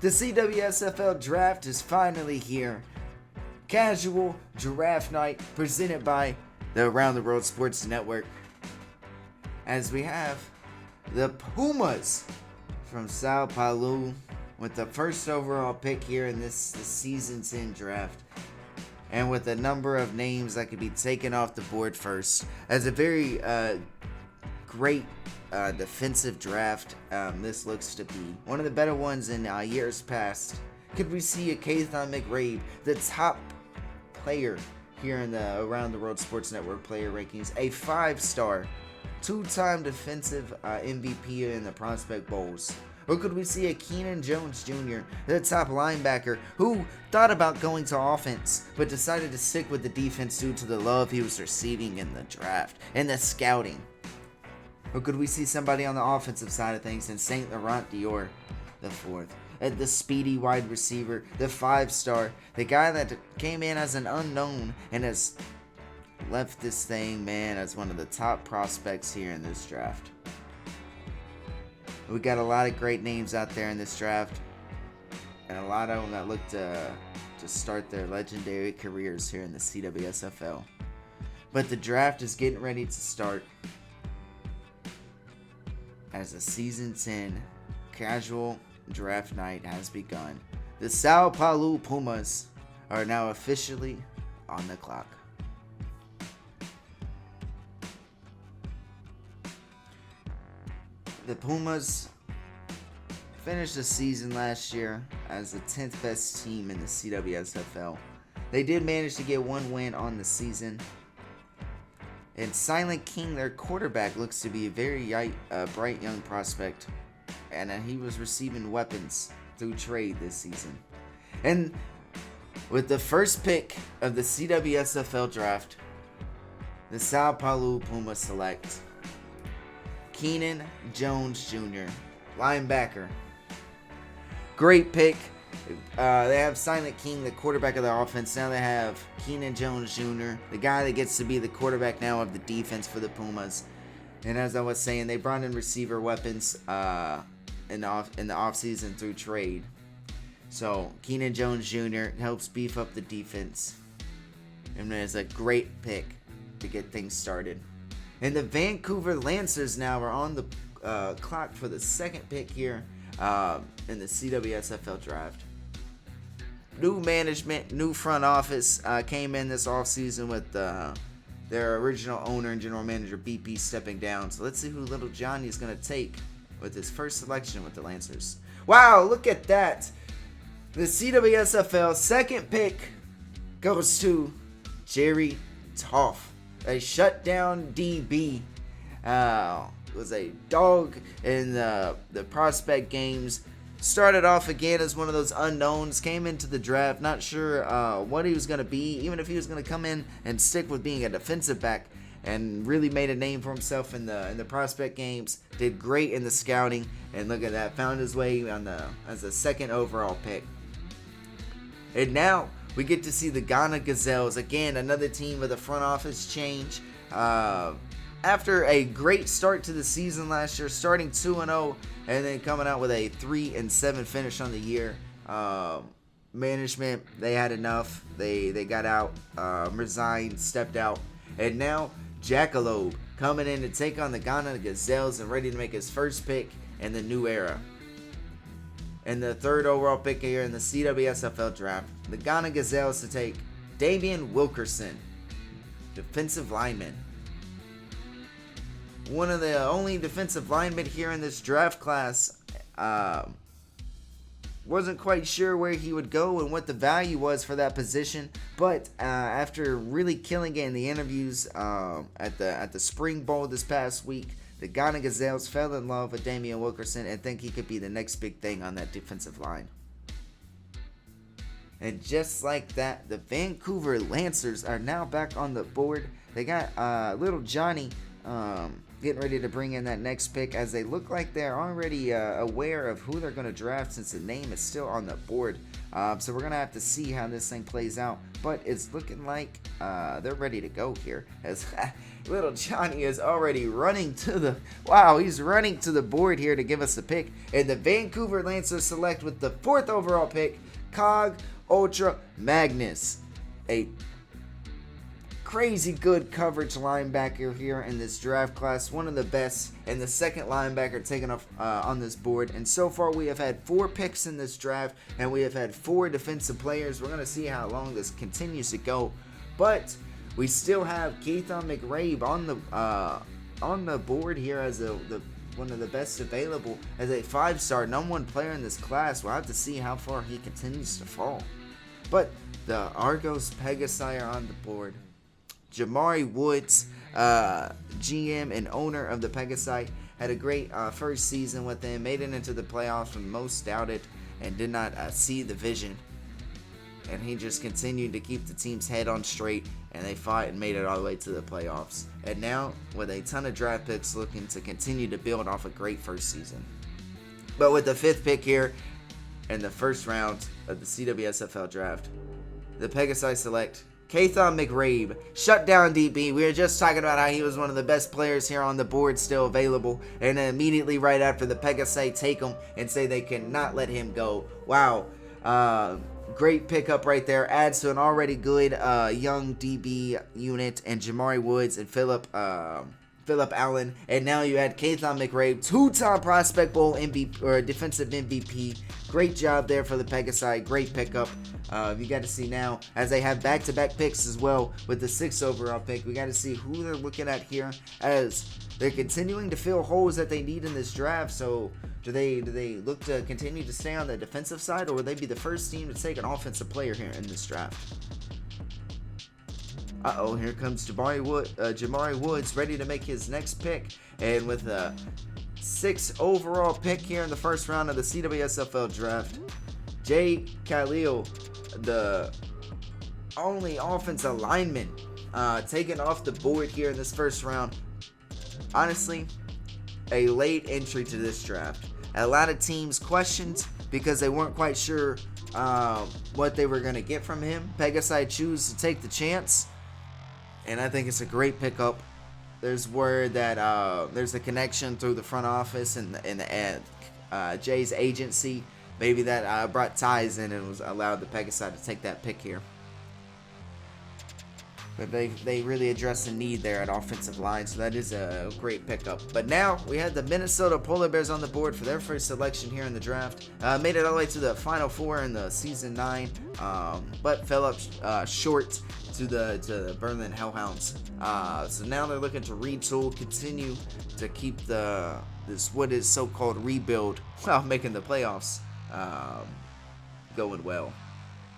The CWSFL draft is finally here. Casual Giraffe Night presented by the Around the World Sports Network. As we have the Pumas from Sao Paulo with the first overall pick here in this season's end draft. And with a number of names that could be taken off the board first. As a very great defensive draft, this looks to be one of the better ones in years past. Could we see a Kathan McRae, the top player here in the Around the World Sports Network player rankings, a 5-star, 2-time defensive MVP in the Prospect Bowls? Or could we see a Keenan Jones Jr., the top linebacker, who thought about going to offense, but decided to stick with the defense due to the love he was receiving in the draft and the scouting? Or could we see somebody on the offensive side of things in St. Laurent Dior, the 4th? The speedy wide receiver, the 5-star, the guy that came in as an unknown and has left this thing, man, as one of the top prospects here in this draft. We got a lot of great names out there in this draft, and a lot of them that look to start their legendary careers here in the CWSFL. But the draft is getting ready to start as the Season 10 Casual Draft Night has begun. The Sao Paulo Pumas are now officially on the clock. The Pumas finished the season last year as the 10th best team in the CWSFL. They did manage to get one win on the season. And Silent King, their quarterback, looks to be a very bright young prospect. And he was receiving weapons through trade this season. And with the first pick of the CWSFL draft, the Sao Paulo Pumas select Keenan Jones Jr., linebacker. Great pick. They have Silent King, the quarterback of the offense. Now they have Keenan Jones Jr., the guy that gets to be the quarterback now of the defense for the Pumas. And as I was saying, they brought in receiver weapons in the offseason through trade. So Keenan Jones Jr. helps beef up the defense. And it's a great pick to get things started. And the Vancouver Lancers now are on the clock for the second pick here in the CWSFL draft. New management, new front office came in this offseason with their original owner and general manager BP stepping down. So let's see who little Johnny is going to take with his first selection with the Lancers. Wow, look at that. The CWSFL second pick goes to Jerry Toff. A shutdown DB. Was a dog in the prospect games. Started off again as one of those unknowns. Came into the draft not sure what he was going to be. Even if he was going to come in and stick with being a defensive back. And really made a name for himself in the prospect games. Did great in the scouting. And look at that. Found his way as a second overall pick. And now we get to see the Ghana Gazelles, again, another team with a front office change. After a great start to the season last year, starting 2-0, and then coming out with a 3-7 finish on the year. Management, they had enough. They got out, resigned, stepped out. And now, Jackalope coming in to take on the Ghana Gazelles and ready to make his first pick in the new era. And the third overall pick here in the CWSFL draft, the Ghana Gazelles to take Damian Wilkerson, defensive lineman. One of the only defensive linemen here in this draft class. Wasn't quite sure where he would go and what the value was for that position, but after really killing it in the interviews at the Spring Bowl this past week, the Ghana Gazelles fell in love with Damian Wilkerson and think he could be the next big thing on that defensive line. And just like that, the Vancouver Lancers are now back on the board. They got little Johnny getting ready to bring in that next pick, as they look like they're already aware of who they're going to draft, since the name is still on the board. So we're going to have to see how this thing plays out. But it's looking like they're ready to go here, as little Johnny is already running to the... Wow, he's running to the board here to give us a pick. And the Vancouver Lancers select with the 4th overall pick, Cog Ultra Magnus. A crazy good coverage linebacker here in this draft class, one of the best, and the second linebacker taken off on this board. And so far we have had 4 picks in this draft, and we have had 4 defensive players. We're going to see how long this continues to go, but we still have Keithon McRae on the board here as one of the best available, as a 5-star #1 player in this class. We'll have to see how far he continues to fall. But the Argos Pegasi are on the board. Jamari Woods, GM and owner of the Pegasi, had a great first season with them, made it into the playoffs when most doubted and did not see the vision. And he just continued to keep the team's head on straight, and they fought and made it all the way to the playoffs. And now, with a ton of draft picks, looking to continue to build off a great first season. But with the 5th pick here in the first round of the CWSFL draft, the Pegasi select Keithon McRae, shutdown DB. We were just talking about how he was one of the best players here on the board, still available. And then immediately right after, the Pegasi take him and say they cannot let him go. Wow. Great pickup right there. Adds to an already good young DB unit, and Jamari Woods and Philip Allen. And now you add Keithon McRae, 2-time Prospect Bowl MVP or defensive MVP. Great job there for the Pegasi. Great pickup. You got to see now, as they have back-to-back picks as well with the 6th overall pick. We got to see who they're looking at here, as they're continuing to fill holes that they need in this draft. So do they look to continue to stay on the defensive side, or will they be the first team to take an offensive player here in this draft? Uh-oh, here comes Jamari Woods, ready to make his next pick. And with a 6th overall pick here in the first round of the CWSFL draft, Jay Khalil, the only offensive lineman taken off the board here in this first round. Honestly, a late entry to this draft. A lot of teams questioned because they weren't quite sure what they were going to get from him. Pegasi choose to take the chance, and I think it's a great pickup. There's word that there's a connection through the front office and Jay's agency. Maybe that brought ties in and was allowed the Pegasi to take that pick here. But they really addressed the need there at offensive line, so that is a great pickup. But now we had the Minnesota Polar Bears on the board for their first selection here in the draft. Made it all the way to the Final Four in the Season 9, but fell up short to the Berlin Hellhounds. So now they're looking to retool, continue to keep this what is so-called rebuild while making the playoffs going well.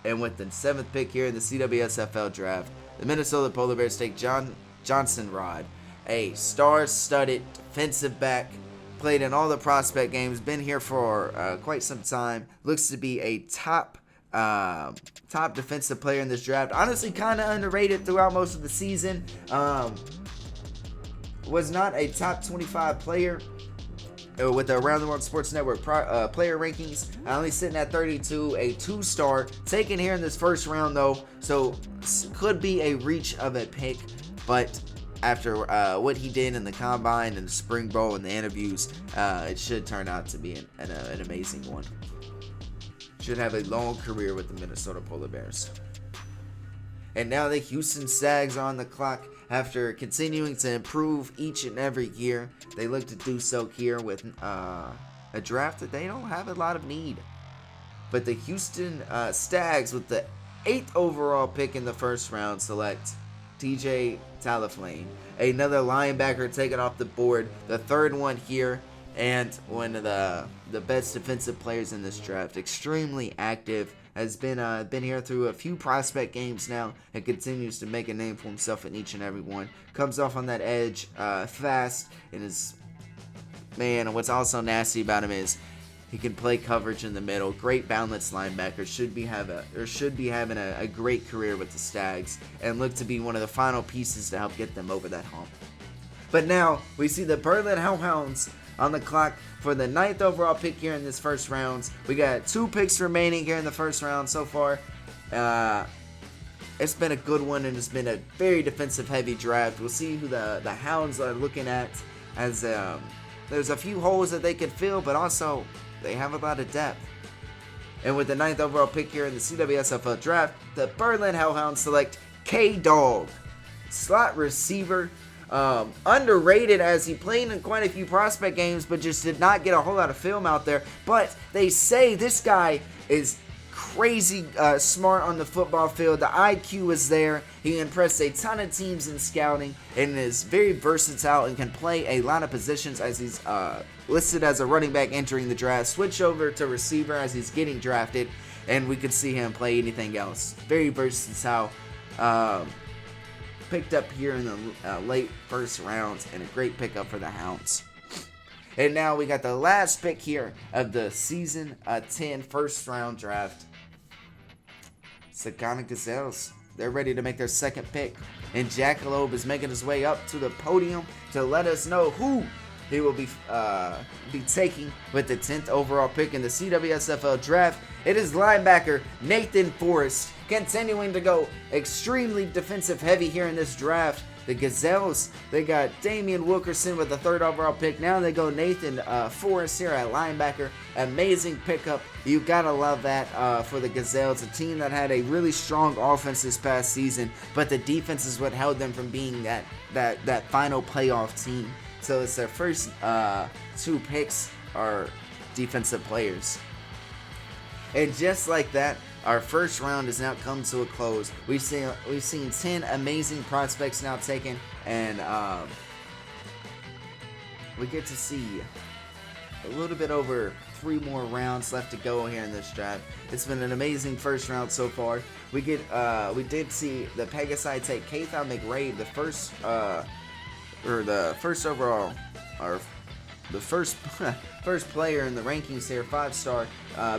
And with the 7th pick here in the CWSFL draft, the Minnesota Polar Bears take Johnson Rod, a star-studded defensive back, played in all the prospect games, been here for quite some time, looks to be a top defensive player in this draft. Honestly, kind of underrated throughout most of the season. Was not a top 25 player with the Around the World Sports Network player rankings. Only sitting at 32, a 2-star, taken here in this first round though, so could be a reach of a pick, but after what he did in the Combine and the Spring Bowl and the interviews, it should turn out to be an amazing one. Should have a long career with the Minnesota Polar Bears. And now the Houston Stags are on the clock. After continuing to improve each and every year, they look to do so here with a draft that they don't have a lot of need. But the Houston Stags, with the 8th overall pick in the first round, select TJ Talaflame, another linebacker taken off the board, the 3rd one here, and one of the best defensive players in this draft. Extremely active. Has been here through a few prospect games now and continues to make a name for himself in each and every one. Comes off on that edge fast, and is, man, what's also nasty about him is he can play coverage in the middle. Great balance linebacker. Should be having a great career with the Stags and look to be one of the final pieces to help get them over that hump. But now we see the Berlin Hellhounds on the clock for the 9th overall pick here in this first round. We got 2 picks remaining here in the first round so far. It's been a good one, and it's been a very defensive heavy draft. We'll see who the Hounds are looking at, as there's a few holes that they could fill, but also they have a lot of depth. And with the 9th overall pick here in the CWSFL draft, the Berlin Hellhounds select K-Dog, slot receiver. Underrated, as he played in quite a few prospect games, but just did not get a whole lot of film out there. But they say this guy is crazy smart on the football field. The IQ is there. He impressed a ton of teams in scouting and is very versatile and can play a lot of positions, as he's listed as a running back entering the draft. Switch over to receiver as he's getting drafted, and we could see him play anything else. Very versatile. Picked up here in the late first rounds, and a great pickup for the Hounds. And now we got the last pick here of the season 10 first round draft. Sagana Gazelles. They're ready to make their second pick, and Jackalope is making his way up to the podium to let us know who he will be taking with the 10th overall pick in the CWSFL draft. It is linebacker Nathan Forrest, continuing to go extremely defensive heavy here in this draft. The Gazelles, they got Damian Wilkerson with the 3rd overall pick. Now they go Nathan Forrest here at linebacker. Amazing pickup. You gotta love that for the Gazelles, a team that had a really strong offense this past season, but the defense is what held them from being that final playoff team. So it's their first 2 picks are defensive players. And just like that, our first round has now come to a close. We've seen 10 amazing prospects now taken, and we get to see a little bit over 3 more rounds left to go here in this draft. It's been an amazing first round so far. We did see the Pegasi take Kathan McRae, the first overall, or the first player in the rankings here, 5-star,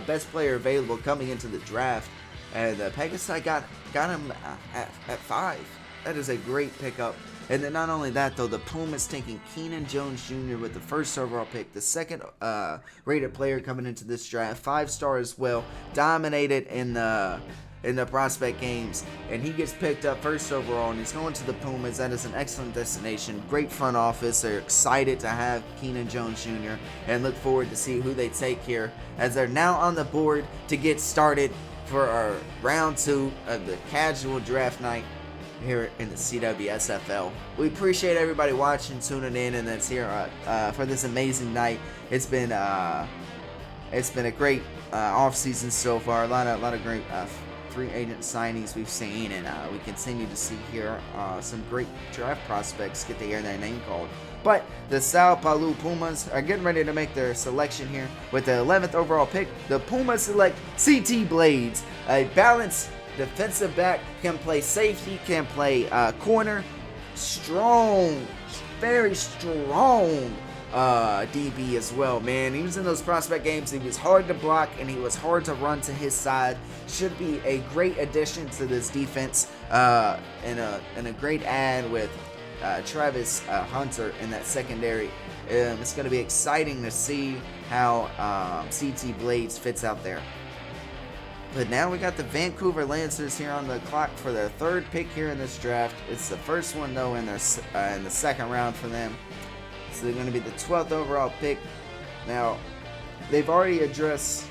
best player available coming into the draft, and Pegasi got him at 5. That is a great pickup. And then not only that, though, the Pumas taking Keenan Jones Jr. with the 1st overall pick, the 2nd rated player coming into this draft, 5-star as well, dominated in the prospect games, and he gets picked up 1st overall, and he's going to the Pumas. That is an excellent destination. Great front office. They're excited to have Keenan Jones Jr. and look forward to see who they take here, as they're now on the board to get started for our round 2 of the casual draft night here in the CWSFL. We appreciate everybody watching, tuning in, and that's here for this amazing night. It's been a great off season so far. A lot of great free agent signings we've seen, and we continue to see here some great draft prospects get to hear their name called. But the Sao Paulo Pumas are getting ready to make their selection here. With the 11th overall pick, the Pumas select CT Blades, a balanced defensive back, can play safety, can play corner, strong, very strong DB as well, man. He was in those prospect games. He was hard to block, and he was hard to run to his side. Should be a great addition to this defense, and a great add with Travis Hunter in that secondary. It's going to be exciting to see how CT Blades fits out there. But now we got the Vancouver Lancers here on the clock for their 3rd pick here in this draft. It's the first one, though, in the 2nd round for them. So they're going to be the 12th overall pick. Now, they've already addressed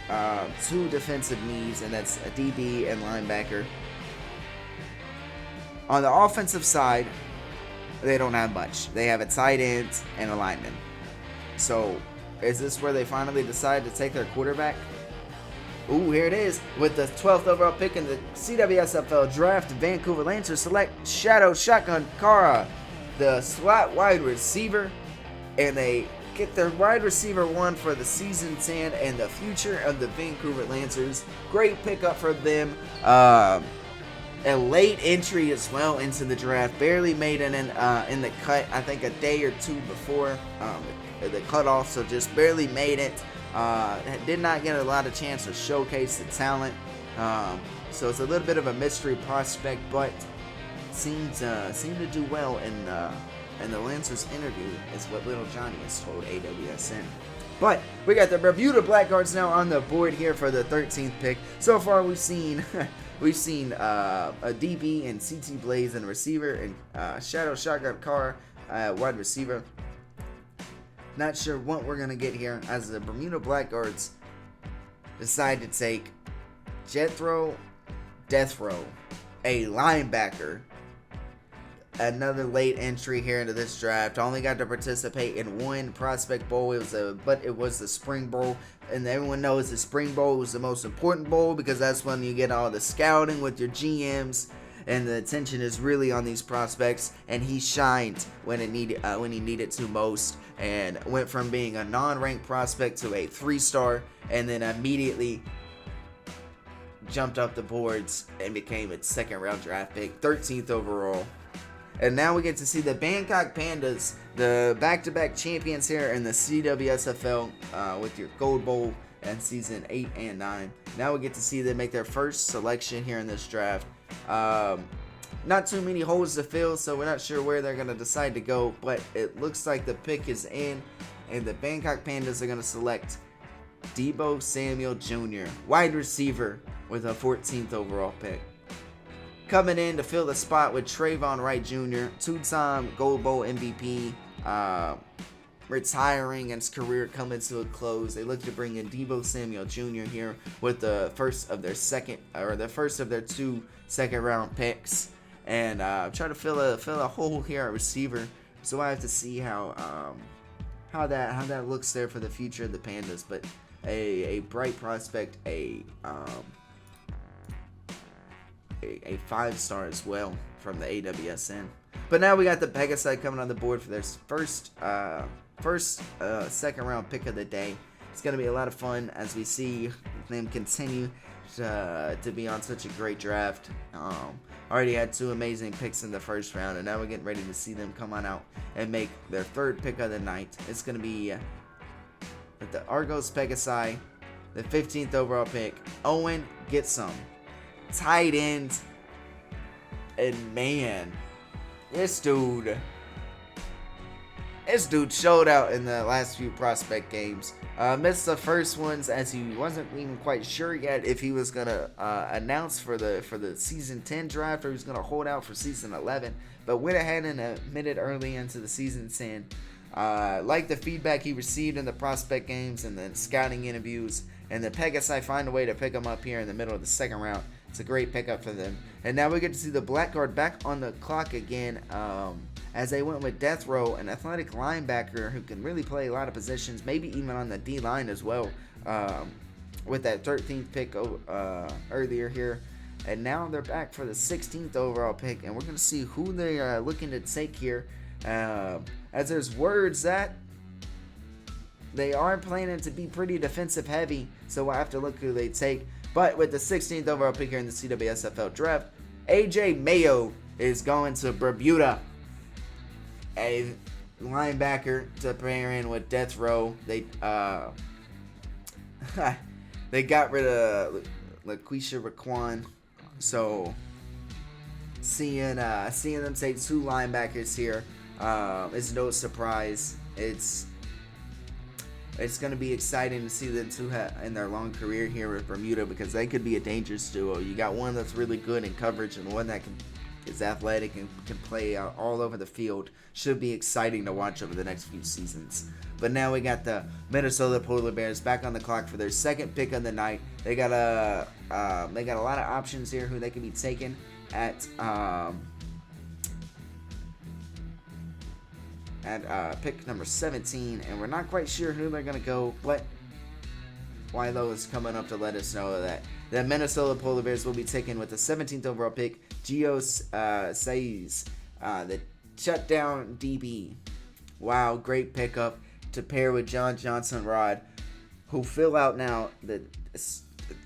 2 defensive needs, and that's a DB and linebacker. On the offensive side, they don't have much. They have a tight end and a lineman. So, is this where they finally decide to take their quarterback? Ooh, here it is. With the 12th overall pick in the CWSFL draft, Vancouver Lancers select Shadow Shotgun Kara, the slot wide receiver, and they get their wide receiver 1 for the season 10 and the future of the Vancouver Lancers. Great pickup for them. A late entry as well into the draft. Barely made it in the cut, I think a day or 2 before the cutoff, so just barely made it. Did not get a lot of chance to showcase the talent. So it's a little bit of a mystery prospect, but seemed to do well and the Lancers interview is what Little Johnny has told AWSN. But we got the Bermuda Blackguards now on the board here for the 13th pick. So far, we've seen a DB and CT Blaze and a receiver, and Shadow Shotgun Carr wide receiver. Not sure what we're gonna get here as the Bermuda Blackguards decide to take Jethro Death Row, a linebacker. Another late entry here into this draft. Only got to participate in one prospect bowl. But it was the spring bowl, and everyone knows the spring bowl was the most important bowl because that's when you get all the scouting with your GMs, and the attention is really on these prospects. And he shined when he needed to most, and went from being a non-ranked prospect to a 3-star, and then immediately jumped up the boards and became its second-round draft pick, 13th overall. And now we get to see the Bangkok Pandas, the back-to-back champions here in the CWSFL with your Gold Bowl and season 8 and 9. Now we get to see them make their first selection here in this draft. Not too many holes to fill, so we're not sure where they're going to decide to go, but it looks like the pick is in, and the Bangkok Pandas are going to select Deebo Samuel Jr., wide receiver, with a 14th overall pick. Coming in to fill the spot with Trayvon Wright Jr., two-time Gold Bowl MVP, retiring and his career coming to a close. They look to bring in Deebo Samuel Jr. here with the first of their 2 second-round picks, and try to fill a hole here at receiver. So I have to see how that looks there for the future of the Pandas. But a bright prospect, a 5-star as well from the AWSN. But now we got the Pegasi coming on the board for their first second round pick of the day. It's going to be a lot of fun as we see them continue to be on such a great draft. Already had 2 amazing picks in the first round, and now we're getting ready to see them come on out and make their 3rd pick of the night. It's going to be with the Argos Pegasi, the 15th overall pick, Owen Gitsom, tight end. And man, this dude showed out in the last few prospect games. Missed the first ones as he wasn't even quite sure yet if he was gonna announce for the season 10 draft or he was gonna hold out for season 11. But went ahead and admitted early into the season 10. Liked the feedback he received in the prospect games and the scouting interviews. And the Pegasi find a way to pick him up here in the middle of the second round. It's a great pickup for them. And now we get to see the Blackguard back on the clock again, as they went with Death Row, an athletic linebacker who can really play a lot of positions, maybe even on the D-line as well, with that 13th pick earlier here. And now they're back for the 16th overall pick, and we're going to see who they are looking to take here, as there's words that they are planning to be pretty defensive heavy, so we'll have to look who they take. But with the 16th overall pick here in the CWSFL draft, AJ Mayo is going to Bermuda, a linebacker to pair in with Death Row. They they got rid of LaQuisha Raquan, so seeing them take 2 linebackers here is no surprise. It's going to be exciting to see them 2 in their long career here with Bermuda, because they could be a dangerous duo. You got one that's really good in coverage and one that is athletic and can play all over the field. Should be exciting to watch over the next few seasons. But now we got the Minnesota Polar Bears back on the clock for their 2nd pick of the night. They got a lot of options here who they can be taken at pick number 17, and we're not quite sure who they're going to go, but Wilo is coming up to let us know that the Minnesota Polar Bears will be taken with the 17th overall pick, Gios Saiz, the shutdown DB. Wow, great pickup to pair with John Johnson Rod, who fill out now the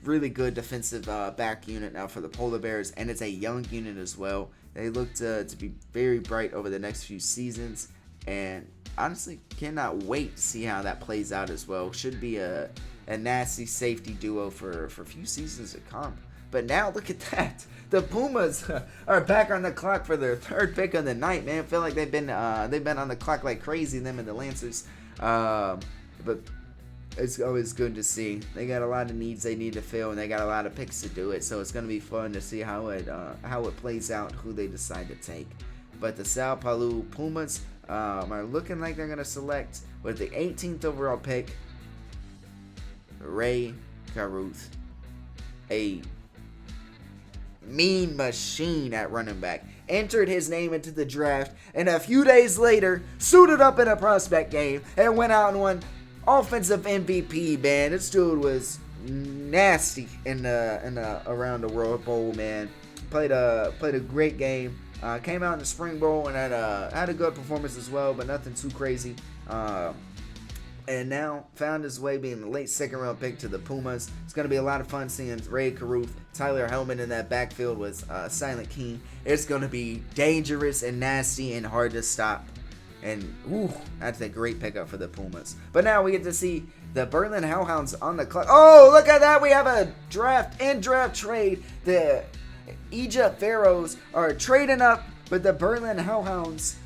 really good defensive back unit now for the Polar Bears, and it's a young unit as well. They look to be very bright over the next few seasons, and honestly cannot wait to see how that plays out as well. Should be a nasty safety duo for a few seasons to come. But now look at that. The Pumas are back on the clock for their third pick of the night, man. I feel like they've been on the clock like crazy, them and the Lancers. But it's always good to see. They got a lot of needs they need to fill, and they got a lot of picks to do it. So it's going to be fun to see how it plays out, who they decide to take. But the Sao Paulo Pumas are looking like they're going to select with the 18th overall pick, Ray Caruth, a mean machine at running back. Entered his name into the draft, and a few days later, suited up in a prospect game and went out and won offensive MVP, man. This dude was nasty in the around the World Bowl, man. Played a great game. Came out in the Spring Bowl and had a good performance as well, but nothing too crazy. And now found his way being the late second round pick to the Pumas. It's going to be a lot of fun seeing Ray Caruth, Tyler Hellman in that backfield with Silent King. It's going to be dangerous and nasty and hard to stop. And that's a great pickup for the Pumas. But now we get to see the Berlin Hellhounds on the clock. Oh, look at that. We have a draft trade. The Egypt Pharaohs are trading up with the Berlin Hellhounds,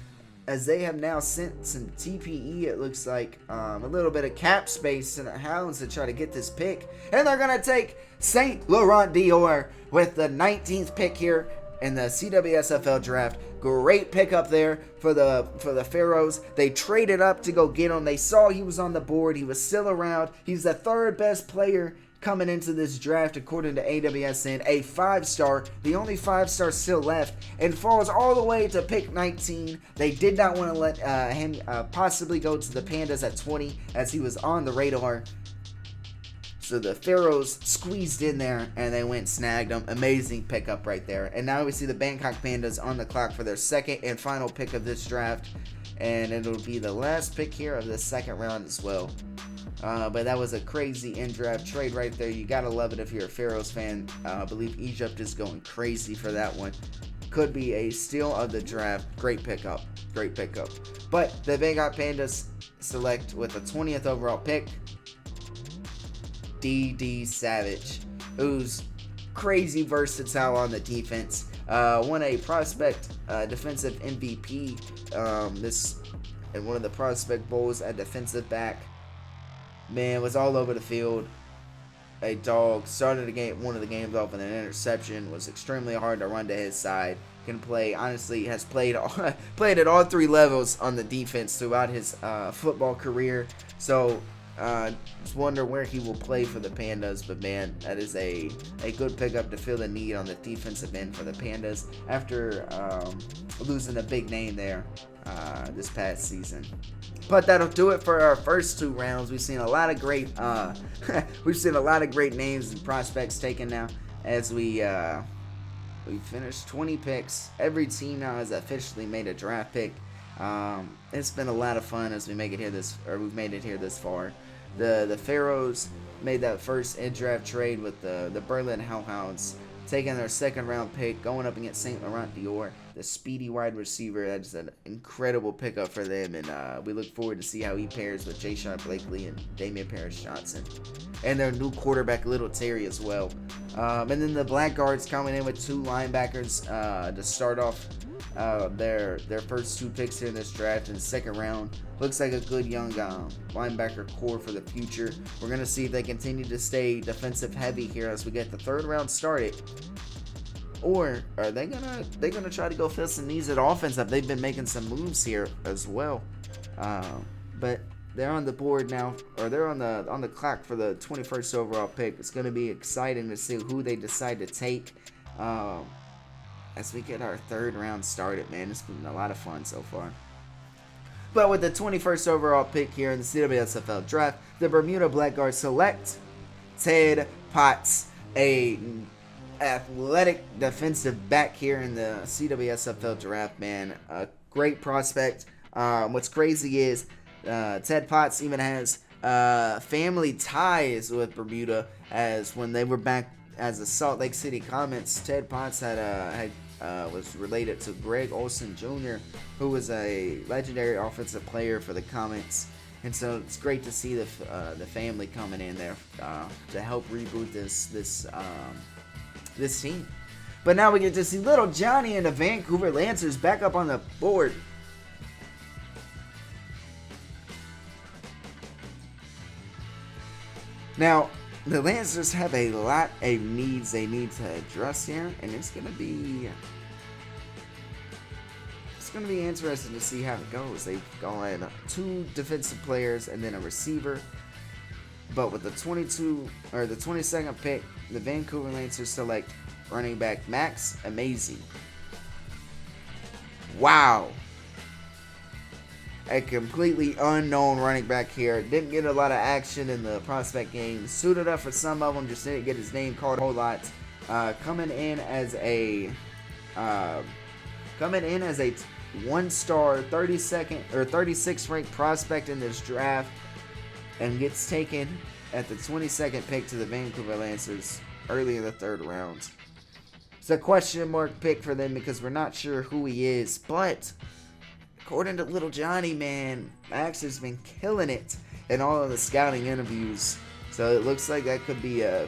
as they have now sent some TPE, it looks like, a little bit of cap space in the Hounds to try to get this pick. And they're going to take St. Laurent Dior with the 19th pick here in the CWSFL draft. Great pickup there for the Pharaohs. They traded up to go get him. They saw he was on the board. He was still around. He's the third best player coming into this draft according to AWSN, a 5-star, the only 5-star still left, and falls all the way to pick 19. They did not want to let him possibly go to the Pandas at 20, as he was on the radar. So the Pharaohs squeezed in there, and they went and snagged him. Amazing pickup right there. And now we see the Bangkok Pandas on the clock for their second and final pick of this draft, and it'll be the last pick here of the second round as well. But that was a crazy in-draft trade right there. You gotta love it if you're a Pharaohs fan. I believe Egypt is going crazy for that one. Could be a steal of the draft. Great pickup. But the Bangkok Pandas select with the 20th overall pick, D.D. Savage, who's crazy versatile on the defense. Won a prospect defensive MVP this in one of the prospect bowls at defensive back. Man, was all over the field. A dog. Started the game, one of the games off with an interception. Was extremely hard to run to his side. Can play. Honestly, has played at all three levels on the defense throughout his football career. So, just wonder where he will play for the Pandas. But man, that is a good pickup to fill the need on the defensive end for the Pandas after losing a big name there this past season. But that'll do it for our first two rounds. We've seen a lot of great names and prospects taken now as we finished 20 picks. Every team now has officially made a draft pick. It's been a lot of fun as we've made it here this far. The Pharaohs made that first in-draft trade with the Berlin Hellhounds, taking their second round pick, going up against St. Laurent Dior, the speedy wide receiver. That's an incredible pickup for them, and we look forward to see how he pairs with Ja'Shawn Blakely and Damian Parrish-Johnson, and their new quarterback Little Terry as well. And then the Blackguards coming in with two linebackers to start off their first two picks here in this draft in the second round. Looks like a good young linebacker core for the future. We're going to see if they continue to stay defensive heavy here as we get the third round started. Or are they gonna try to go fill some needs at offense? They've been making some moves here as well. But they're on the board now, or they're on the clock for the 21st overall pick. It's going to be exciting to see who they decide to take as we get our third round started, man. It's been a lot of fun so far. But with the 21st overall pick here in the CWSFL draft, the Bermuda Blackguards select Ted Potts, a athletic defensive back here in the CWSFL draft, man. A great prospect. What's crazy is Ted Potts even has family ties with Bermuda, as when they were back as the Salt Lake City Comets, Ted Potts was related to Greg Olson Jr., who was a legendary offensive player for the Comets. And so it's great to see the family coming in there to help reboot this team. But now we get to see little Johnny and the Vancouver Lancers back up on the board. Now, the Lancers have a lot of needs they need to address here, and it's gonna be interesting to see how it goes. They've gone 2 defensive players and then a receiver. But with the 22nd pick, the Vancouver Lancers select running back Max Amazing. Wow. A completely unknown running back here. Didn't get a lot of action in the prospect game. Suited up for some of them, just didn't get his name called a whole lot. Coming in as a 1-star 36th ranked prospect in this draft, and gets taken at the 22nd pick to the Vancouver Lancers early in the 3rd round. It's a question mark pick for them because we're not sure who he is, but according to little Johnny, man, Max has been killing it in all of the scouting interviews. So it looks like that could be a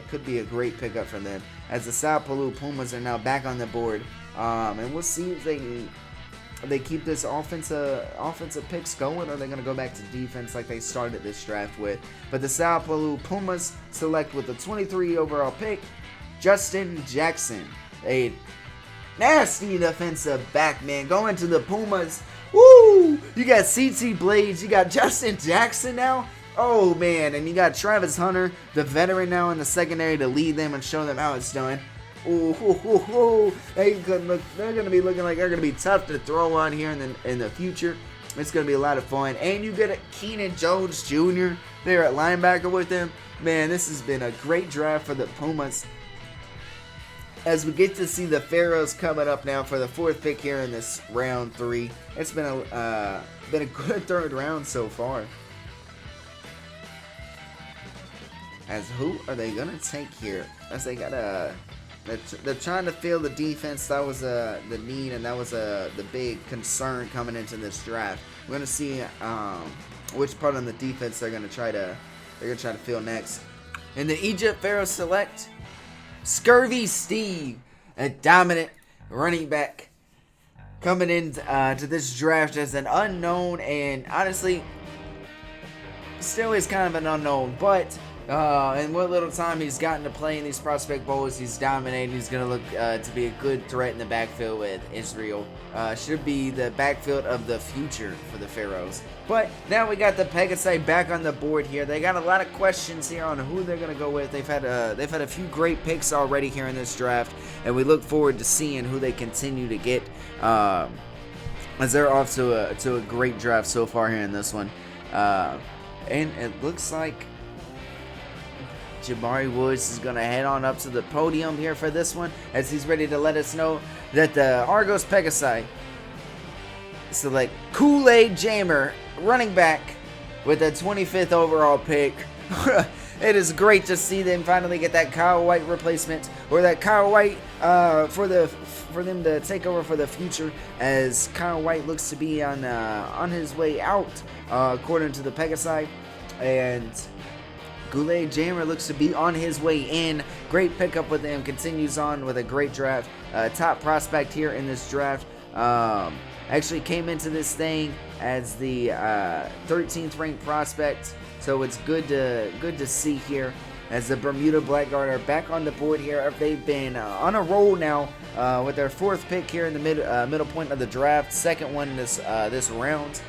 great pickup for them, as the Sao Paulo Pumas are now back on the board. And we'll see if they keep this offensive picks going, or they're going to go back to defense like they started this draft with. But the Sao Paulo Pumas select with the 23 overall pick, Justin Jackson, a nasty defensive back, man, going to the Pumas. Woo! You got CT Blades, you got Justin Jackson now. Oh man, and you got Travis Hunter, the veteran, now in the secondary to lead them and show them how it's done. Ooh, they're gonna be looking like they're gonna be tough to throw on here in the future. It's gonna be a lot of fun, and you get a Keenan Jones Jr. there at linebacker with them. Man, this has been a great draft for the Pumas. As we get to see the Pharaohs coming up now for the 4th pick here in this round 3. It's been a good 3rd round so far. As who are they gonna take here? As they gotta. They're trying to fill the defense. That was the need, and that was the big concern coming into this draft. We're gonna see which part on the defense they're gonna try to fill next. In the Egypt Pharaohs select Scurvy Steve, a dominant running back, coming in to this draft as an unknown, and honestly, still is kind of an unknown, but. And what little time he's gotten to play in these prospect bowls, he's dominating. He's going to look to be a good threat in the backfield with Israel. Should be the backfield of the future for the Pharaohs. But now we got the Pegasi back on the board here. They got a lot of questions here on who they're going to go with. They've had a few great picks already here in this draft, and we look forward to seeing who they continue to get. As they're off to a great draft so far here in this one. And it looks like Jamari Woods is going to head on up to the podium here for this one, as he's ready to let us know that the Argos Pegasi select Kool-Aid Jammer, running back, with the 25th overall pick. It is great to see them finally get that Kyle White replacement, or that Kyle White for them to take over for the future, as Kyle White looks to be on his way out, according to the Pegasi, and Kool-Aid Jammer looks to be on his way in. Great pickup with him. Continues on with a great draft. Top prospect here in this draft. Actually came into this thing as the 13th ranked prospect. So it's good to see here as the Bermuda Blackguard are back on the board here. They've been on a roll now with their 4th pick here in the middle point of the draft. 2nd one this round.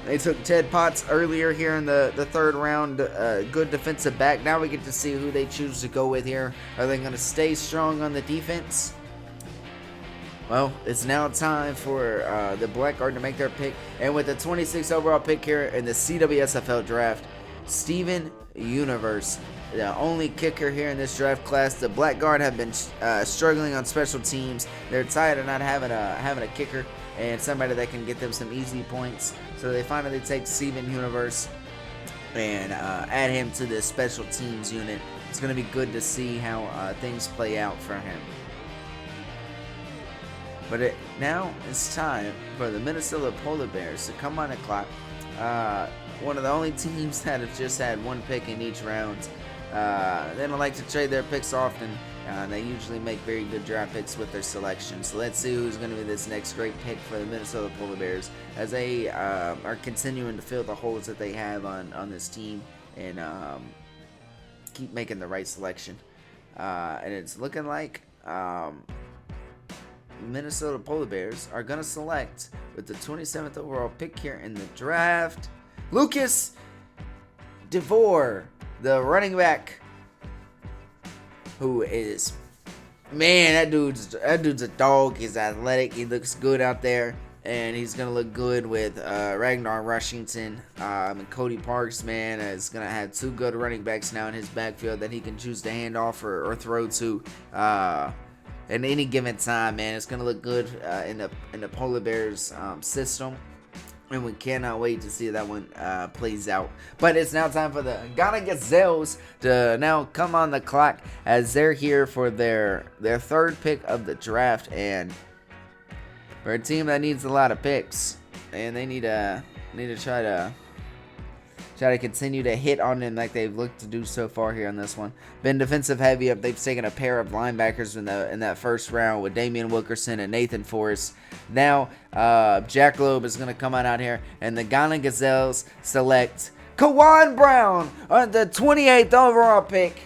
They took Ted Potts earlier here in the 3rd round. Good defensive back. Now we get to see who they choose to go with here. Are they going to stay strong on the defense? Well, it's now time for the Blackguard to make their pick. And with the 26th overall pick here in the CWSFL draft, Steven Universe, the only kicker here in this draft class. The Blackguard have been struggling on special teams. They're tired of not having a kicker and somebody that can get them some easy points. So they finally take Steven Universe and add him to the special teams unit. It's going to be good to see how things play out for him. But now it's time for the Minnesota Polar Bears to come on the clock. One of the only teams that have just had 1 pick in each round. They don't like to trade their picks often. They usually make very good draft picks with their selection. So let's see who's going to be this next great pick for the Minnesota Polar Bears as they are continuing to fill the holes that they have on this team and keep making the right selection. And it's looking like Minnesota Polar Bears are going to select with the 27th overall pick here in the draft, Lucas DeVore, the running back, who is, man, that dude's a dog. He's athletic. He looks good out there, and he's gonna look good with Ragnar Rushington and Cody Parks. Man, is gonna have two good running backs now in his backfield that he can choose to hand off or throw to at any given time. Man, it's gonna look good in the Polar Bears system. And we cannot wait to see that one plays out. But it's now time for the Ghana Gazelles to now come on the clock as they're here for their third pick of the draft. And for a team that needs a lot of picks, and they need to try to continue to hit on them like they've looked to do so far here on this one. Been defensive heavy. They've taken a pair of linebackers in that first round with Damian Wilkerson and Nathan Forrest. Now Jack Loeb is going to come on out here, and the Ghana Gazelles select Kawan Brown on the 28th overall pick.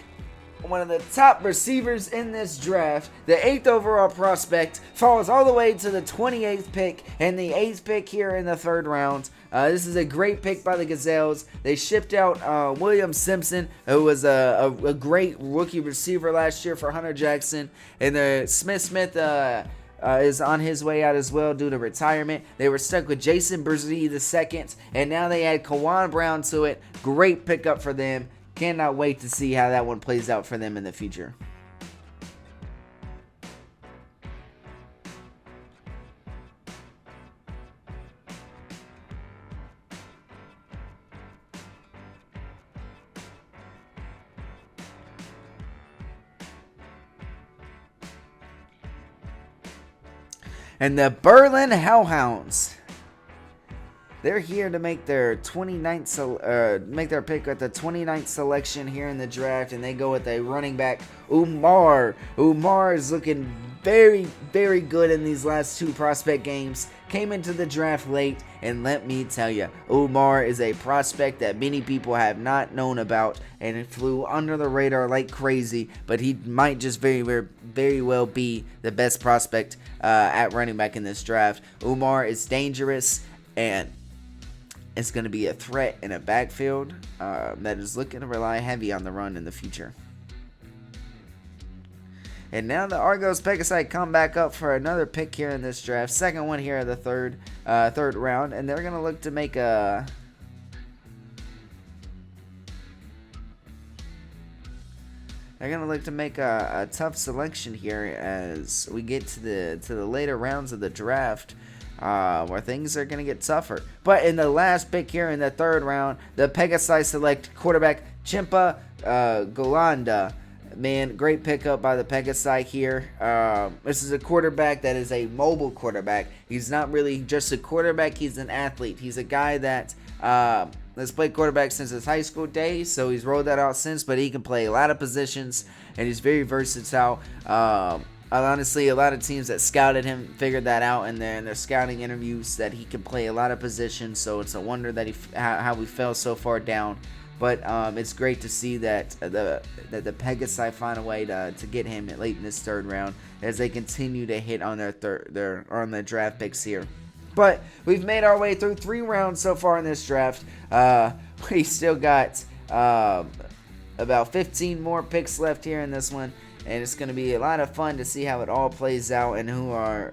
One of the top receivers in this draft. The 8th overall prospect falls all the way to the 28th pick and the 8th pick here in the third round. This is a great pick by the Gazelles. They shipped out William Simpson, who was a great rookie receiver last year for Hunter Jackson. And the Smith is on his way out as well due to retirement. They were stuck with Jason Berzee II, and now they add Kawan Brown to it. Great pickup for them. Cannot wait to see how that one plays out for them in the future. And the Berlin Hellhounds, they're here to make their 29th make their pick at the 29th selection here in the draft, and they go with a running back, Umar. Umar is looking very, very good in these last two prospect games. Came into the draft late, and let me tell you, Umar is a prospect that many people have not known about, and it flew under the radar like crazy, but he might just very, very, very well be the best prospect at running back in this draft. Umar is dangerous, and it's going to be a threat in a backfield that is looking to rely heavy on the run in the future. And now the Argos Pegasus come back up for another pick here in this draft. Second one here in the third round. And they're going to look to make a tough selection here as we get to the later rounds of the draft. Where things are going to get tougher. But in the last pick here in the third round, the Pegasus select quarterback Chimpa Golanda. Man, great pickup by the Pegasus here. This is a quarterback that is a mobile quarterback. He's not really just a quarterback, he's an athlete. He's a guy that has played quarterback since his high school days, so he's rolled that out since, but he can play a lot of positions, and he's very versatile. Honestly, a lot of teams that scouted him figured that out in their scouting interviews, that he can play a lot of positions. So it's a wonder that how we fell so far down. But it's great to see that the Pegasus find a way to get him late in this third round as they continue to hit on their draft picks here. But we've made our way through 3 rounds so far in this draft. We still got about 15 more picks left here in this one. And it's going to be a lot of fun to see how it all plays out and who are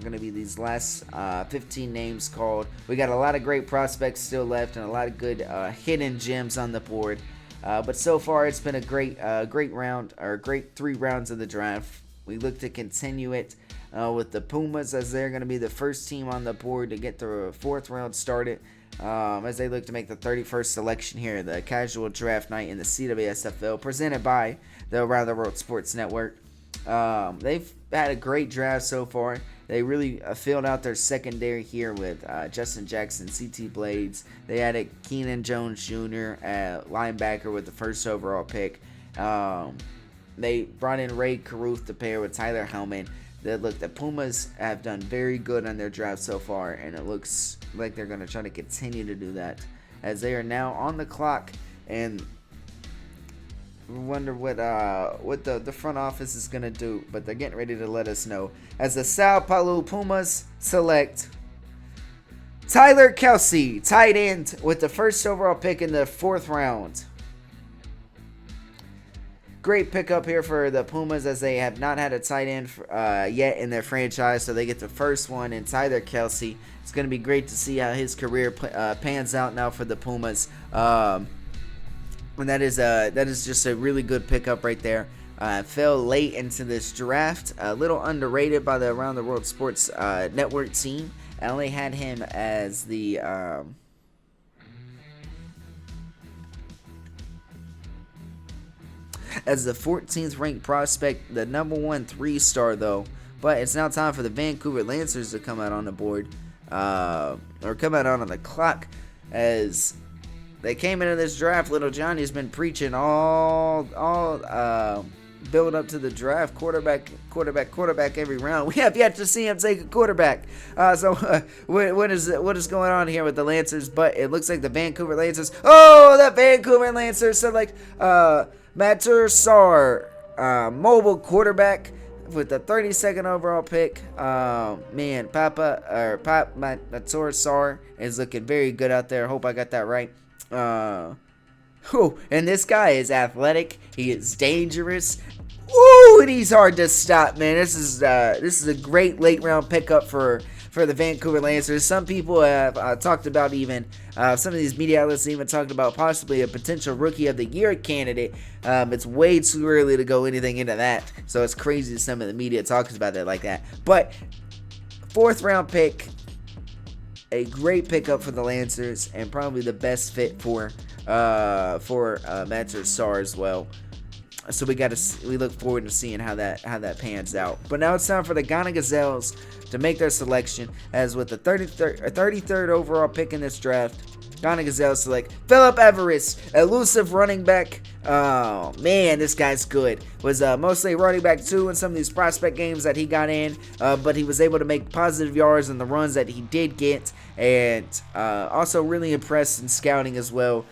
going to be these last 15 names called. We got a lot of great prospects still left and a lot of good hidden gems on the board. But so far it's been a great round, or great 3 rounds of the draft. We look to continue it with the Pumas as they're going to be the first team on the board to get the 4th round started. As they look to make the 31st selection here, the casual draft night in the CWSFL, presented by the Around the World Sports Network. They've had a great draft so far. They really filled out their secondary here with Justin Jackson, CT Blades. They added Keenan Jones Jr. at linebacker with the first overall pick. They brought in Ray Caruth to pair with Tyler Hellman. The Pumas have done very good on their draft so far, and it looks like they're going to try to continue to do that as they are now on the clock. And wonder what the front office is going to do, but they're getting ready to let us know as the Sao Paulo Pumas select Tyler Kelsey, tight end, with the first overall pick in the 4th round. Great pickup here for the Pumas as they have not had a tight end yet in their franchise, so they get the first one in Tyler Kelsey. It's going to be great to see how his career pans out now for the Pumas. And that is just a really good pickup right there. Fell late into this draft, a little underrated by the Around the World Sports Network team. I only had him as the as the 14th ranked prospect, the number 1 3-star though. But it's now time for the Vancouver Lancers to come out on the board, or come out on the clock, as they came into this draft. Little Johnny's been preaching all build up to the draft, quarterback every round. We have yet to see him take a quarterback. What is going on here with the Lancers? But it looks like the Vancouver Lancers. Oh, the Vancouver Lancers select Matur Sar, mobile quarterback with the 32nd overall pick. Man, Matur Sar is looking very good out there. Hope I got that right. And this guy is athletic. He is dangerous. Ooh, and he's hard to stop, man. This is a great late round pickup for the Vancouver Lancers. Some people have talked about even some of these media outlets even talked about possibly a potential Rookie of the Year candidate. It's way too early to go anything into that, so it's crazy that some of the media talks about it like that. But 4th round pick, a great pickup for the Lancers, and probably the best fit for Matur Sar as well. So we look forward to seeing how that pans out. But now it's time for the Ghana Gazelles to make their selection, as with the 33rd overall pick in this draft, Ghana Gazelles select Philip Everest, elusive running back. Oh man, this guy's good. Was mostly running back 2 in some of these prospect games that he got in, but he was able to make positive yards in the runs that he did get, and also really impressed in scouting as well.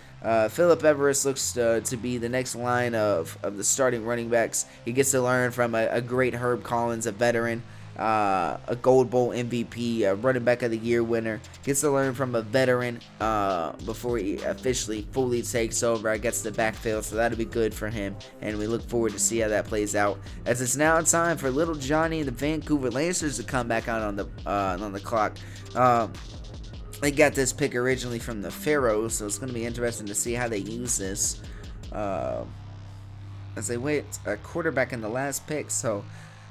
Philip Everest looks to be the next line of the starting running backs. He gets to learn from a great Herb Collins, a veteran, a Gold Bowl MVP, a running back of the year winner. Gets to learn from a veteran before he officially fully takes over, I guess, the backfield. So that'll be good for him, and we look forward to see how that plays out. As it's now time for little Johnny and the Vancouver Lancers to come back out on the clock. They got this pick originally from the Pharaohs, so it's going to be interesting to see how they use this. As they went a quarterback in the last pick, so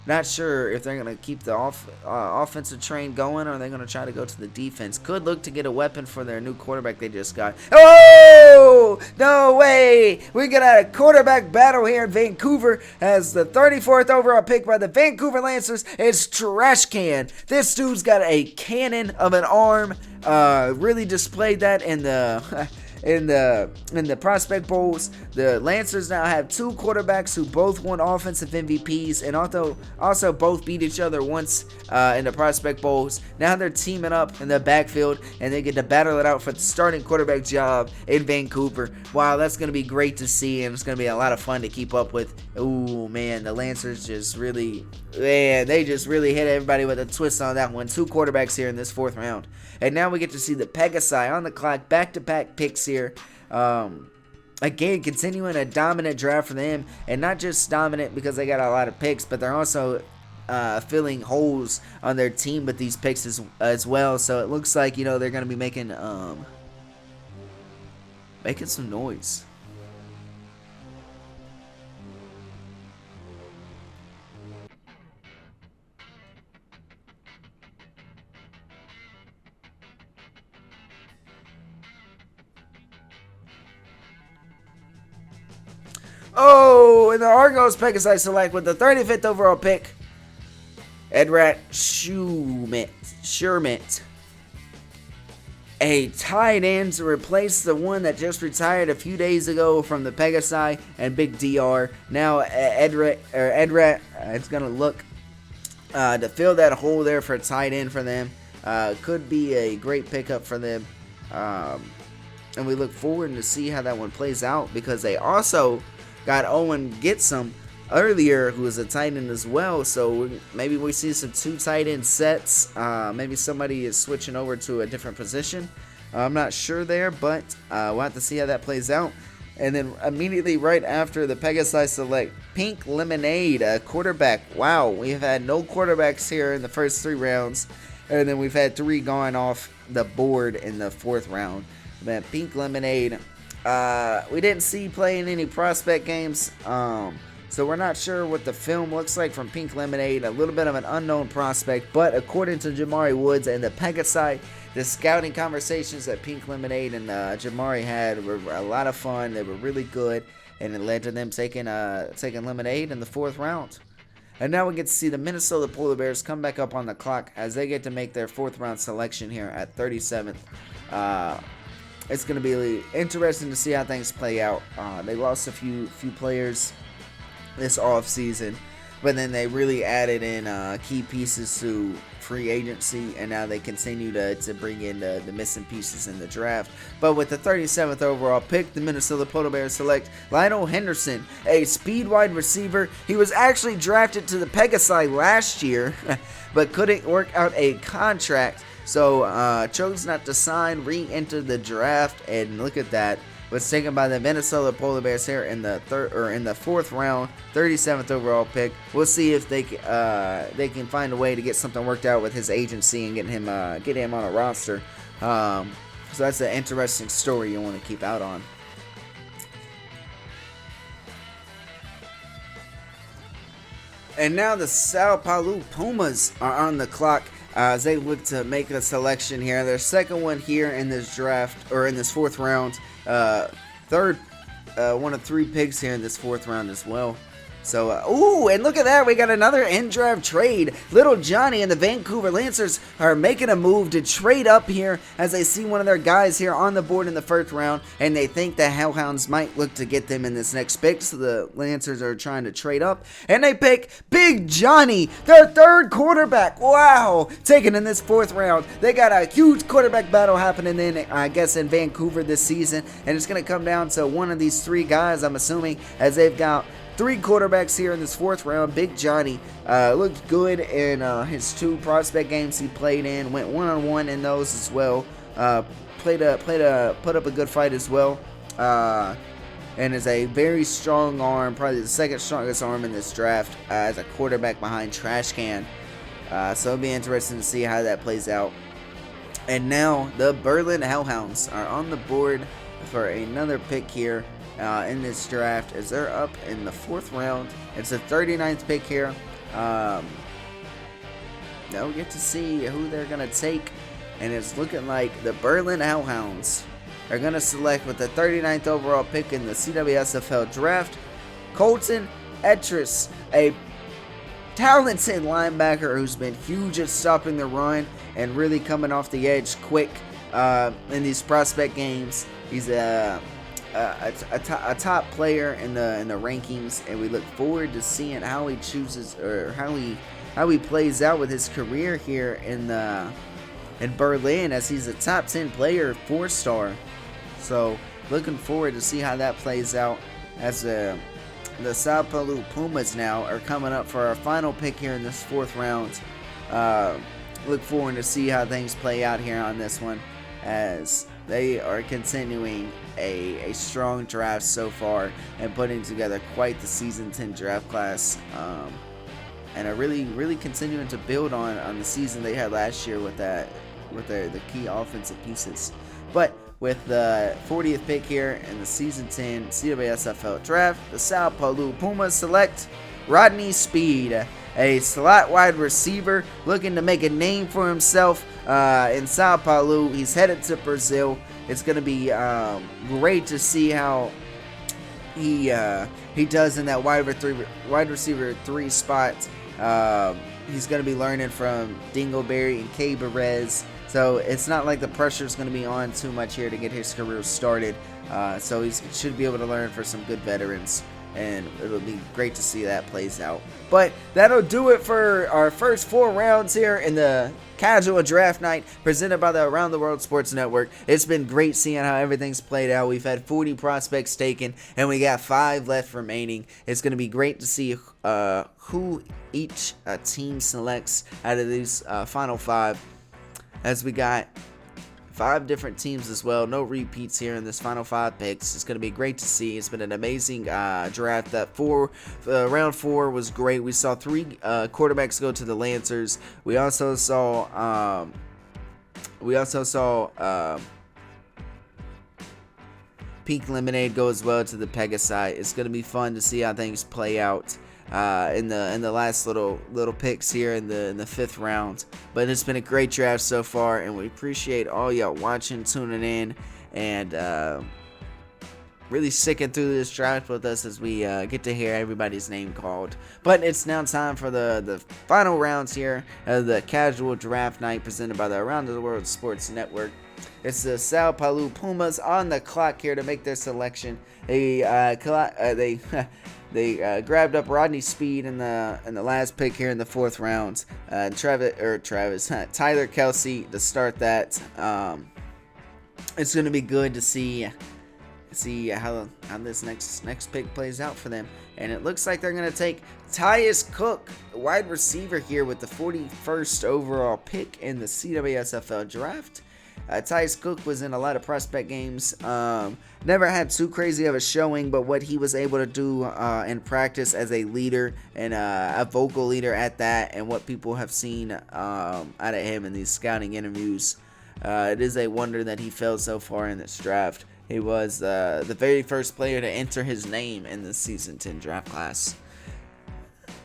not sure if they're going to keep the offensive train going, or they're going to try to go to the defense. Could look to get a weapon for their new quarterback they just got. Oh, no way! We got a quarterback battle here in Vancouver as the 34th overall pick by the Vancouver Lancers is Trash Can. This dude's got a cannon of an arm. Really displayed that in the in the prospect bowls. The Lancers now have 2 quarterbacks who both won offensive MVPs, and also both beat each other once in the prospect bowls. Now they're teaming up in the backfield, and they get to battle it out for the starting quarterback job in Vancouver. Wow, that's going to be great to see, and it's going to be a lot of fun to keep up with. Ooh, man, the Lancers just really hit everybody with a twist on that one. 2 quarterbacks here in this 4th round. And now we get to see the Pegasi on the clock, back-to-back picks here. Again, continuing a dominant draft for them, and not just dominant because they got a lot of picks, but they're also filling holes on their team with these picks as well. So it looks like, they're going to be making some noise. Oh, and the Argos Pegasus select with the 35th overall pick, Edrat Shermit, a tight end to replace the one that just retired a few days ago from the Pegasi and Big DR. Now Edrat it's going to look to fill that hole there for a tight end for them. Could be a great pickup for them. And we look forward to see how that one plays out, because they also got Owen Gitsom earlier, who was a tight end as well. So maybe we see some 2 tight end sets. Maybe somebody is switching over to a different position. I'm not sure there, but we'll have to see how that plays out. And then immediately right after the Pegasi select Pink Lemonade, a quarterback. Wow, we've had no quarterbacks here in the first 3 rounds. And then we've had 3 gone off the board in the 4th round. But Pink Lemonade, we didn't see playing any prospect games. So we're not sure what the film looks like from Pink Lemonade. A little bit of an unknown prospect. But according to Jamari Woods and the Pegasi, the scouting conversations that Pink Lemonade and Jamari had were a lot of fun. They were really good. And it led to them taking Lemonade in the 4th round. And now we get to see the Minnesota Polar Bears come back up on the clock as they get to make their 4th round selection here at 37th. It's going to be interesting to see how things play out. They lost a few players this offseason, but then they really added in key pieces to free agency, and now they continue to bring in the missing pieces in the draft. But with the 37th overall pick, the Minnesota Polar Bears select Lionel Henderson, a speed wide receiver. He was actually drafted to the Pegasi last year, but couldn't work out a contract, so chose not to sign, re-entered the draft, and look at that. Was taken by the Minnesota Polar Bears here in the 4th round, 37th overall pick. We'll see if they can find a way to get something worked out with his agency and get him on a roster. So that's an interesting story you want to keep out on. And now the Sao Paulo Pumas are on the clock as they look to make a selection here. Their second one here in this draft, or in this 4th round. Third, one of 3 picks here in this 4th round as well. So, ooh, and look at that. We got another in-draft trade. Little Johnny and the Vancouver Lancers are making a move to trade up here as they see one of their guys here on the board in the 1st round, and they think the Hellhounds might look to get them in this next pick. So the Lancers are trying to trade up, and they pick Big Johnny, their 3rd quarterback. Wow, taken in this 4th round. They got a huge quarterback battle happening I guess, in Vancouver this season, and it's going to come down to one of these 3 guys, I'm assuming, as they've got 3 quarterbacks here in this 4th round. Big Johnny looked good in his 2 prospect games he played in. Went 1-on-1 in those as well. Put up a good fight as well. And is a very strong arm, probably the 2nd strongest arm in this draft as a quarterback behind Trash Can. So it'll be interesting to see how that plays out. And now the Berlin Hellhounds are on the board for another pick here. In this draft, as they're up in the 4th round. It's the 39th pick here. Now we get to see who they're going to take, and it's looking like the Berlin Hellhounds are going to select with the 39th overall pick in the CWSFL draft, Colton Etris, a talented linebacker who's been huge at stopping the run and really coming off the edge quick in these prospect games. He's a top player in the rankings, and we look forward to seeing how he chooses, or how he plays out with his career here in Berlin, as he's a top 10 player, 4-star. So looking forward to see how that plays out, as the Sao Paulo Pumas now are coming up for our final pick here in this 4th round. Look forward to see how things play out here on this one, as they are continuing a strong draft so far and putting together quite the season 10 draft class, and are really continuing to build on the season they had last year with the key offensive pieces. But with the 40th pick here in the season 10 CWSFL draft, the Sao Paulo Pumas select Rodney Speed, a slot wide receiver looking to make a name for himself in Sao Paulo. He's headed to Brazil. It's going to be great to see how he does in that wide receiver 3 spot. He's going to be learning from Dingleberry and K. Perez. So it's not like the pressure is going to be on too much here to get his career started. So he should be able to learn for some good veterans. And it'll be great to see that plays out. But that'll do it for our first 4 rounds here in the casual draft night presented by the Around the World Sports Network. It's been great seeing how everything's played out. We've had 40 prospects taken, and we got 5 left remaining. It's going to be great to see who each team selects out of these final 5, as we got 5 different teams as well. No repeats here in this final 5 picks. It's going to be great to see. It's been an amazing draft. That round 4 was great. We saw 3 quarterbacks go to the Lancers. We also saw Pink Lemonade go as well to the Pegasi. It's going to be fun to see how things play out in the last little picks here in the 5th round. But it's been a great draft so far, and we appreciate all y'all watching, tuning in, and really sticking through this draft with us as we get to hear everybody's name called. But it's now time for the final rounds here of the casual draft night presented by the Around the World Sports Network. It's the Sao Paulo Pumas on the clock here to make their selection. They grabbed up Rodney Speed in the last pick here in the 4th round. Tyler Kelsey to start that. It's going to be good to see how this next pick plays out for them. And it looks like they're going to take Tyus Cook, wide receiver, here with the 41st overall pick in the CWSFL draft. Tyus Cook was in a lot of prospect games. Never had too crazy of a showing, but what he was able to do in practice as a leader and a vocal leader at that, and what people have seen out of him in these scouting interviews, it is a wonder that he fell so far in this draft. He was the very first player to enter his name in the Season 10 draft class.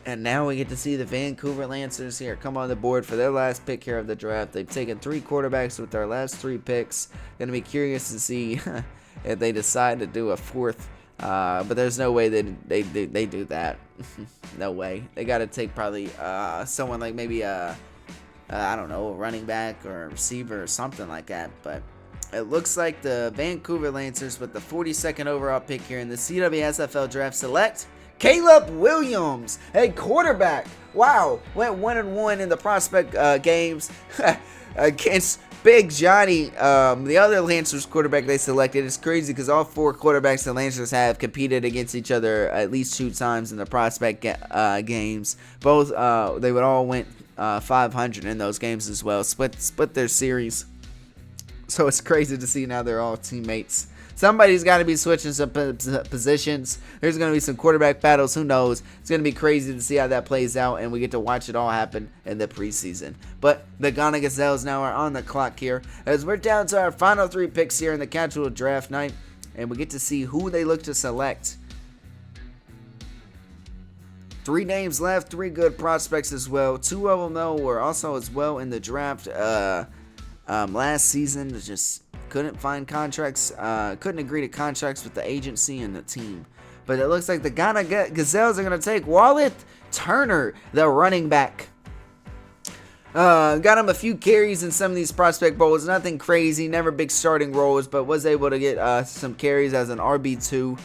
And now we get to see the Vancouver Lancers here come on the board for their last pick here of the draft. They've taken 3 quarterbacks with their last 3 picks. Going to be curious to see if they decide to do a 4th. But there's no way they do that. No way. They got to take probably someone like maybe I don't know, a running back or a receiver or something like that. But it looks like the Vancouver Lancers with the 42nd overall pick here in the CWSFL draft select Caleb Williams, a quarterback. Wow, went 1-1 in the prospect games against Big Johnny, the other Lancers quarterback they selected. It's crazy because all 4 quarterbacks the Lancers have competed against each other at least 2 times in the prospect games. Both they would all went 500 in those games as well. Split their series. So it's crazy to see now they're all teammates. Somebody's got to be switching some positions. There's going to be some quarterback battles. Who knows? It's going to be crazy to see how that plays out, and we get to watch it all happen in the preseason. But the Ghana Gazelles now are on the clock here, as we're down to our final 3 picks here in the casual draft night, and we get to see who they look to select. 3 names left, 3 good prospects as well. 2 of them, though, were also as well in the draft last season. Just couldn't find contracts, couldn't agree to contracts with the agency and the team. But it looks like the Ghana Gazelles are going to take Wallet Turner, the running back. Got him a few carries in some of these prospect bowls. Nothing crazy, never big starting roles, but was able to get some carries as an RB2.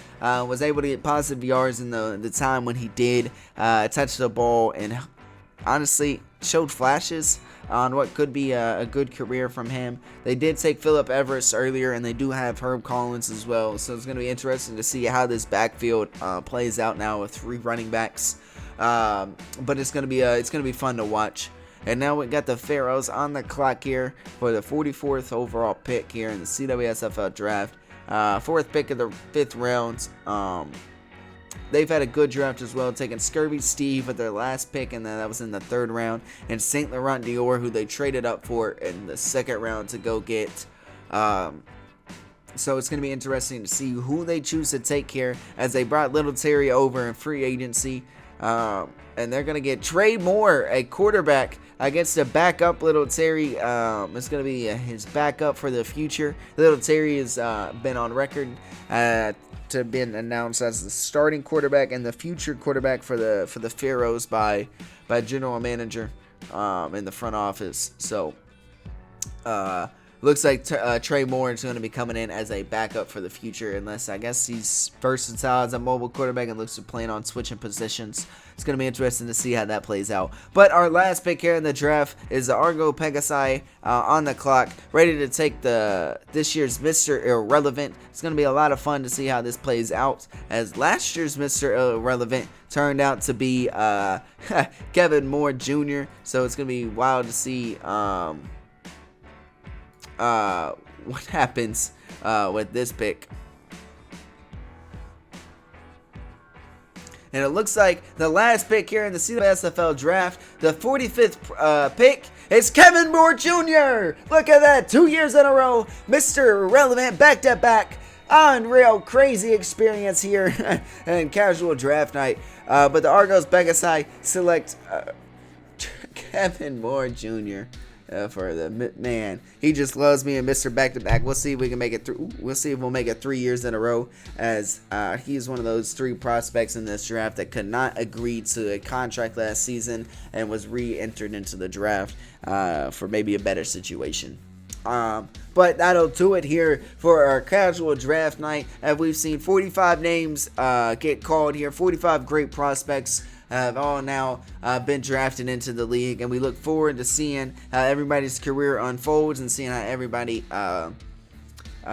Was able to get positive yards in the time when he did touch the ball, and honestly showed flashes on what could be a good career from him. They did take Phillip Everett earlier, and they do have Herb Collins as well. So it's going to be interesting to see how this backfield plays out now with 3 running backs. But it's going to be fun to watch. And now we got the Pharaohs on the clock here for the 44th overall pick here in the CWSFL draft. 4th pick of the 5th round. They've had a good draft as well, taking Scurvy Steve with their last pick, and then that was in the 3rd round, and St. Laurent Dior, who they traded up for in the 2nd round to go get. So it's going to be interesting to see who they choose to take here, as they brought Little Terry over in free agency. And they're going to get Trey Moore, a quarterback, against the backup Little Terry. It's going to be his backup for the future. Little Terry has been on record to have been announced as the starting quarterback and the future quarterback for the Pharaohs by general manager in the front office. So looks like Trey Moore is going to be coming in as a backup for the future, unless I guess he's versatile as a mobile quarterback and looks to plan on switching positions. It's going to be interesting to see how that plays out. But our last pick here in the draft is the Argo Pegasi on the clock, ready to take this year's Mr. Irrelevant. It's going to be a lot of fun to see how this plays out, as last year's Mr. Irrelevant turned out to be Kevin Moore Jr. So it's going to be wild to see what happens with this pick. And it looks like the last pick here in the CWSFL draft, the 45th pick, is Kevin Moore Jr. Look at that, 2 years in a row, Mr. Irrelevant, back-to-back. Unreal, crazy experience here and casual draft night. But the Argos Pegasi select Kevin Moore Jr. For the man, he just loves me and Mr. Back-to-Back. We'll see if we can make it through. We'll see if we'll make it 3 years in a row, as he's one of those 3 prospects in this draft that could not agree to a contract last season and was re-entered into the draft for maybe a better situation. But that'll do it here for our casual draft night. We've seen 45 names get called here, 45 great prospects have all now been drafted into the league, and we look forward to seeing how everybody's career unfolds and seeing how everybody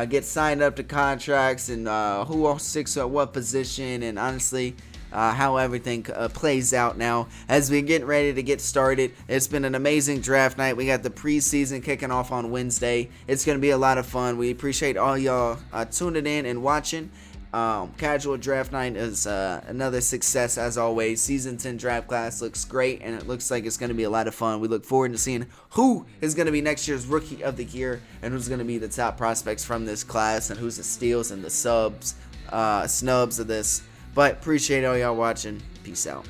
gets signed up to contracts and who all sticks at what position, and honestly how everything plays out now as we get ready to get started. It's been an amazing draft night. We got the preseason kicking off on Wednesday. It's going to be a lot of fun. We appreciate all y'all tuning in and watching. Casual draft night is another success as always. Season 10 draft class looks great, and it looks like it's going to be a lot of fun. We look forward to seeing who is going to be next year's Rookie of the Year and who's going to be the top prospects from this class and who's the steals and the snubs of this. But appreciate all y'all watching. Peace out.